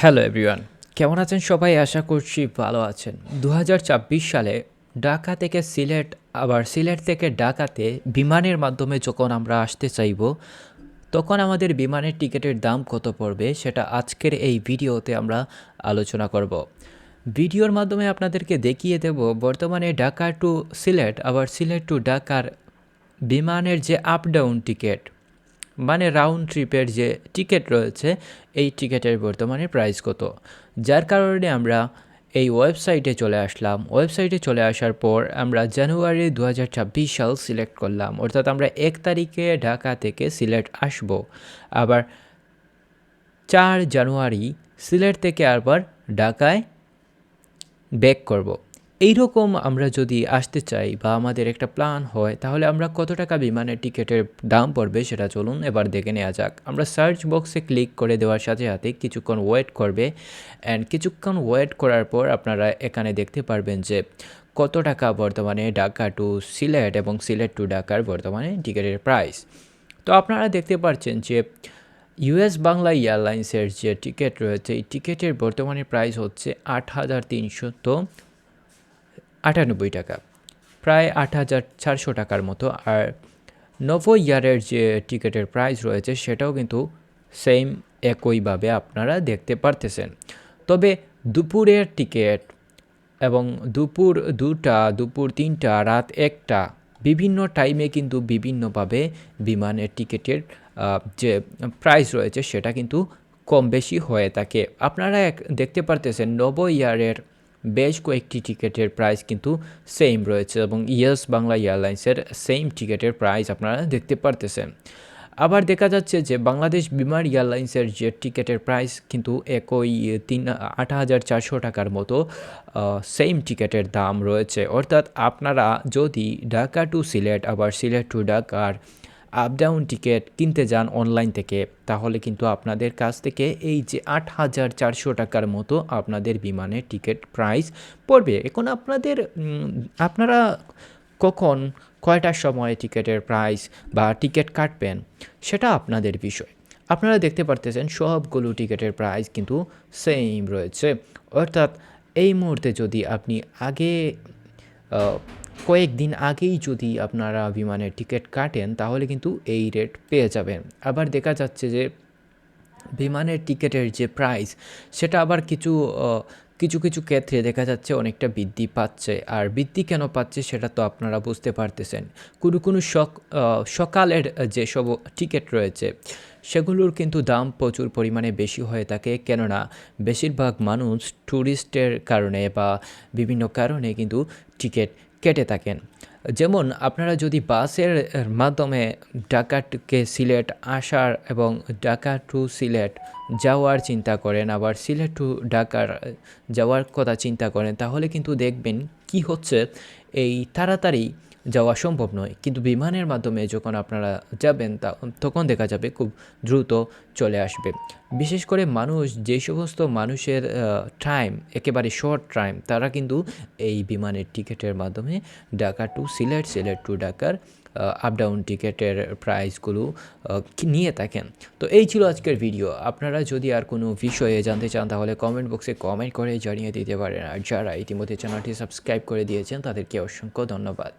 Hello everyone, কেমন আছেন সবাই? আশা করছি ভালো আছেন। ২০২৪ সালে ঢাকা থেকে সিলেট, আবার সিলেট থেকে ঢাকাতে বিমানের মাধ্যমে যখন আমরা আসতে চাইব, তখন আমাদের বিমানের টিকিটের দাম কত পড়বে সেটা আজকের এই ভিডিওতে আমরা আলোচনা করব। ভিডিওর মাধ্যমে আপনাদেরকে দেখিয়ে দেব বর্তমানে ঢাকা টু সিলেট, আবার সিলেট টু ঢাকার বিমানের যে আপ ডাউন টিকিট, মানে রাউন্ড ট্রিপের যে টিকিট রয়েছে, এই টিকিটের বর্তমানে প্রাইস কত। যার কারণে আমরা এই ওয়েবসাইটে চলে আসলাম। ওয়েবসাইটে চলে আসার পর আমরা জানুয়ারি ২০২৬ সাল সিলেক্ট করলাম, অর্থাৎ আমরা ১ তারিখে ঢাকা থেকে সিলেট আসব। আবার ৪ জানুয়ারি সিলেট থেকে আবার ঢাকায় ব্যাক করব। এইরকম আমরা যদি আসতে চাই বা আমাদের একটা প্ল্যান হয়, তাহলে আমরা কত টাকা বিমানের টিকিটের দাম পড়বে সেটা চলুন এবার দেখে নেওয়া যাক। আমরা সার্চ বক্সে ক্লিক করে দেওয়ার সাথে সাথে কিছুক্ষণ ওয়েট করবে, অ্যান্ড কিছুক্ষণ ওয়েট করার পর আপনারা এখানে দেখতে পারবেন যে কত টাকা বর্তমানে ঢাকা টু সিলেট এবং সিলেট টু ঢাকার বর্তমানে টিকিটের প্রাইস। তো আপনারা দেখতে পাচ্ছেন যে ইউএস বাংলা এয়ারলাইন্সের যে টিকিট রয়েছে, এই টিকিটের বর্তমানে প্রাইস হচ্ছে ৮,৩৯৮ টাকা, প্রায় ৮,৪০০ টাকার মতো। আর নভো ইয়ারের যে টিকিটের প্রাইস রয়েছে সেটাও কিন্তু সেম একইভাবে আপনারা দেখতে পারতেছেন। তবে দুপুরের টিকিট এবং দুপুর ২টা, দুপুর ৩টা, রাত ১টা বিভিন্ন টাইমে কিন্তু বিভিন্নভাবে বিমানের টিকিটের যে প্রাইস রয়েছে সেটা কিন্তু কম বেশি হয়ে থাকে। আপনারা দেখতে পারতেছেন নভো ইয়ারের বেশ কয়েকটি টিকিটের প্রাইস কিন্তু সেম রয়েছে এবং ইয়েস বাংলা এয়ারলাইন্সের সেম টিকিটের প্রাইস আপনারা দেখতে পারতেছেন। আবার দেখা যাচ্ছে যে বাংলাদেশ বিমান এয়ারলাইন্সের যে টিকিটের প্রাইস কিন্তু একই ৮,৪০০ টাকার মতো সেম টিকিটের দাম রয়েছে। অর্থাৎ আপনারা যদি ঢাকা টু সিলেট, আবার সিলেট টু ঢাকার আপ ডাউন টিকিট কিনতে যান অনলাইন থেকে, তাহলে কিন্তু আপনাদের কাছ থেকে এই যে ৮,৪০০ টাকার মতো আপনাদের বিমানের টিকিট প্রাইস পড়বে। এখন আপনারা কখন, কয়টার সময় টিকিটের প্রাইস বা টিকিট কাটবেন সেটা আপনাদের বিষয়। আপনারা দেখতে পারতেছেন সবগুলো টিকিটের প্রাইস কিন্তু সেম রয়েছে। অর্থাৎ এই মুহূর্তে যদি আপনি কয়েকদিন আগেই যদি আপনারা বিমানের টিকিট কাটেন, তাহলে কিন্তু এই রেট পেয়ে যাবেন। আবার দেখা যাচ্ছে যে বিমানের টিকিটের যে প্রাইস সেটা আবার কিছু ক্ষেত্রে দেখা যাচ্ছে অনেকটা বৃদ্ধি পাচ্ছে। আর বৃদ্ধি কেন পাচ্ছে সেটা তো আপনারা বুঝতে পারতেছেন। কোনো সকালের যেসব টিকিট রয়েছে সেগুলোর কিন্তু দাম প্রচুর পরিমাণে বেশি হয়ে থাকে, কেননা বেশিরভাগ মানুষ ট্যুরিস্টের কারণে বা বিভিন্ন কারণে কিন্তু টিকিট কেটে থাকেন। যেমন আপনারা যদি বাসের মাধ্যমে ঢাকা থেকে সিলেট আসার এবং ঢাকা টু সিলেট যাওয়ার চিন্তা করেন, আবার সিলেট টু ঢাকার যাওয়ার কথা চিন্তা করেন, তাহলে কিন্তু দেখবেন কি হচ্ছে, এই তাড়াতাড়ি যাওয়া সম্ভব নয়। কিন্তু বিমানের মাধ্যমে যখন আপনারা যাবেন তখন দেখা যাবে খুব দ্রুত চলে আসবে। বিশেষ করে যে সমস্ত মানুষের টাইম একেবারে শর্ট টাইম, তারা কিন্তু এই বিমানের টিকিটের মাধ্যমে ঢাকা টু সিলেট, সিলেট টু ঢাকার আপ ডাউন টিকিটের প্রাইসগুলো নিয়ে থাকেন। তো এই ছিল আজকের ভিডিও। আপনারা যদি আর কোনো বিষয়ে জানতে চান তাহলে কমেন্ট বক্সে কমেন্ট করে জানিয়ে দিতে পারেন। আর যারা ইতিমধ্যে চ্যানেলটি সাবস্ক্রাইব করে দিয়েছেন তাদেরকে অসংখ্য ধন্যবাদ।